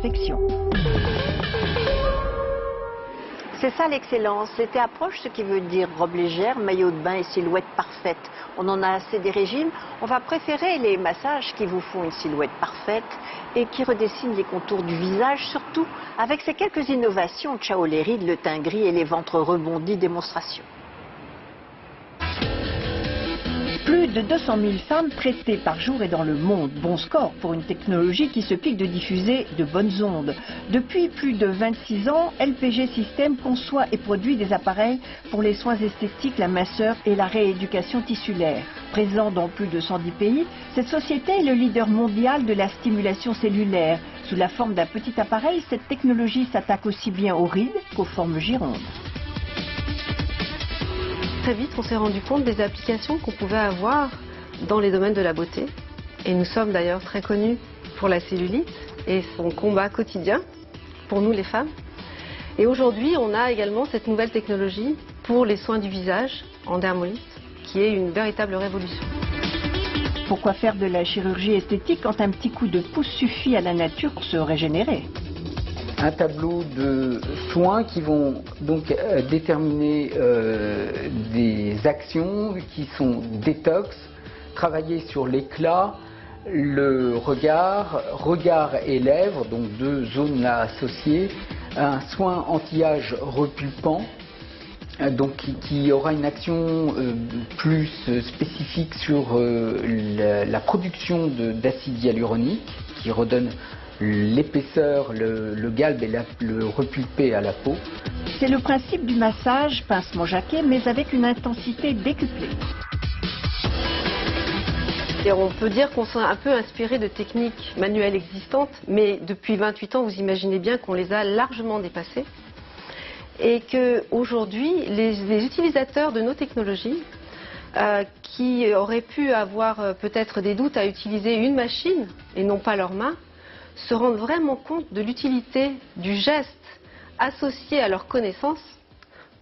perfection. C'est ça l'excellence, c'était approche, ce qui veut dire robe légère, maillot de bain et silhouette parfaite. On en a assez des régimes, on va préférer les massages qui vous font une silhouette parfaite et qui redessinent les contours du visage, surtout avec ces quelques innovations, ciao les rides, le teint gris et les ventres rebondis démonstration. Plus de 200 000 femmes traitées par jour et dans le monde. Bon score pour une technologie qui se pique de diffuser de bonnes ondes. Depuis plus de 26 ans, LPG System conçoit et produit des appareils pour les soins esthétiques, la minceur et la rééducation tissulaire. Présent dans plus de 110 pays, cette société est le leader mondial de la stimulation cellulaire. Sous la forme d'un petit appareil, cette technologie s'attaque aussi bien aux rides qu'aux formes girondes. Très vite, on s'est rendu compte des applications qu'on pouvait avoir dans les domaines de la beauté. Et nous sommes d'ailleurs très connus pour la cellulite et son combat quotidien pour nous les femmes. Et aujourd'hui, on a également cette nouvelle technologie pour les soins du visage en dermolyse, qui est une véritable révolution. Pourquoi faire de la chirurgie esthétique quand un petit coup de pouce suffit à la nature pour se régénérer ? Un tableau de soins qui vont donc déterminer des actions qui sont détox, travailler sur l'éclat, le regard et lèvres, donc deux zones là associées, un soin anti-âge repulpant, donc qui aura une action plus spécifique sur la production d'acide hyaluronique qui redonne l'épaisseur, le galbe et le repulpé à la peau. C'est le principe du massage pincement jaquet, mais avec une intensité décuplée. Et on peut dire qu'on s'est un peu inspiré de techniques manuelles existantes, mais depuis 28 ans, vous imaginez bien qu'on les a largement dépassées. Et qu'aujourd'hui, les utilisateurs de nos technologies, qui auraient pu avoir peut-être des doutes à utiliser une machine et non pas leurs mains, se rendent vraiment compte de l'utilité du geste associé à leur connaissance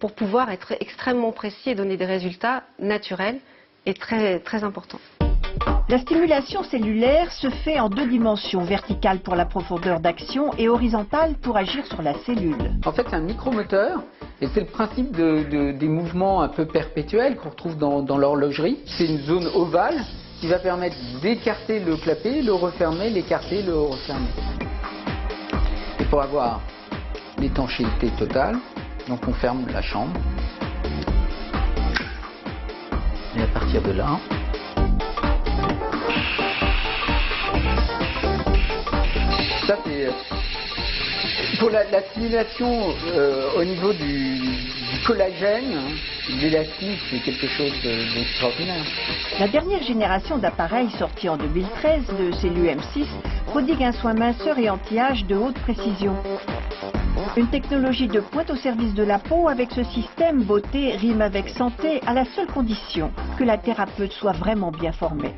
pour pouvoir être extrêmement précis et donner des résultats naturels et très, très importants. La stimulation cellulaire se fait en deux dimensions, verticale pour la profondeur d'action et horizontale pour agir sur la cellule. En fait, c'est un micromoteur et c'est le principe des mouvements un peu perpétuels qu'on retrouve dans l'horlogerie. C'est une zone ovale qui va permettre d'écarter le clapet, le refermer, l'écarter, le refermer. Et pour avoir l'étanchéité totale, donc on ferme la chambre. Et à partir de là, ça c'est pour la stimulation au niveau du collagène, l'élastique, c'est quelque chose d'extraordinaire. La dernière génération d'appareils sortis en 2013, le CELU-M6, prodigue un soin minceur et anti-âge de haute précision. Une technologie de pointe au service de la peau. Avec ce système, beauté rime avec santé à la seule condition que la thérapeute soit vraiment bien formée.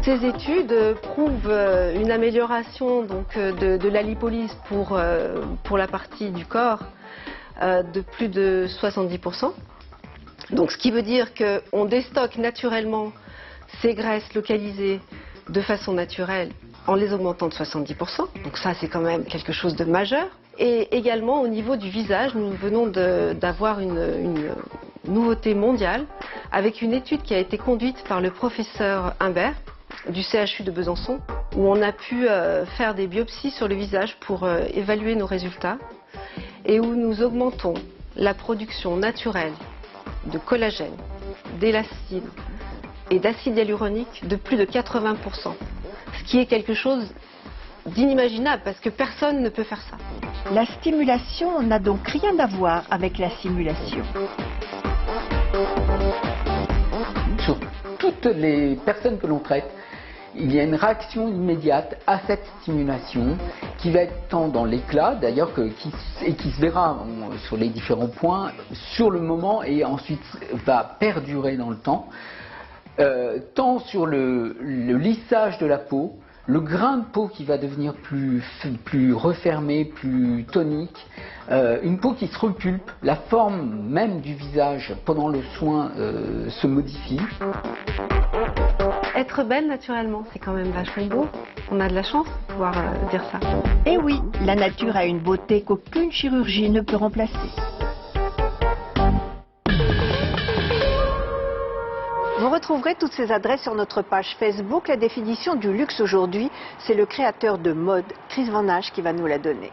Ces études prouvent une amélioration donc, de la lipolyse pour la partie du corps de plus de 70%. Donc, ce qui veut dire qu'on déstocke naturellement ces graisses localisées de façon naturelle en les augmentant de 70%. Donc ça, c'est quand même quelque chose de majeur. Et également au niveau du visage, nous venons d'avoir une nouveauté mondiale avec une étude qui a été conduite par le professeur Humbert du CHU de Besançon, où on a pu faire des biopsies sur le visage pour évaluer nos résultats et où nous augmentons la production naturelle de collagène, d'élastine et d'acide hyaluronique de plus de 80%, ce qui est quelque chose d'inimaginable parce que personne ne peut faire ça. La stimulation n'a donc rien à voir avec la simulation. Sur toutes les personnes que l'on traite, il y a une réaction immédiate à cette stimulation qui va être tant dans l'éclat d'ailleurs et qui se verra sur les différents points sur le moment et ensuite va perdurer dans le temps, tant sur le lissage de la peau, le grain de peau qui va devenir plus refermé, plus tonique, une peau qui se repulpe, la forme même du visage pendant le soin se modifie. Être belle naturellement, c'est quand même vachement beau. On a de la chance de pouvoir dire ça. Et oui, la nature a une beauté qu'aucune chirurgie ne peut remplacer. Vous retrouverez toutes ces adresses sur notre page Facebook. La définition du luxe aujourd'hui, c'est le créateur de mode, Chris Van Asch, qui va nous la donner.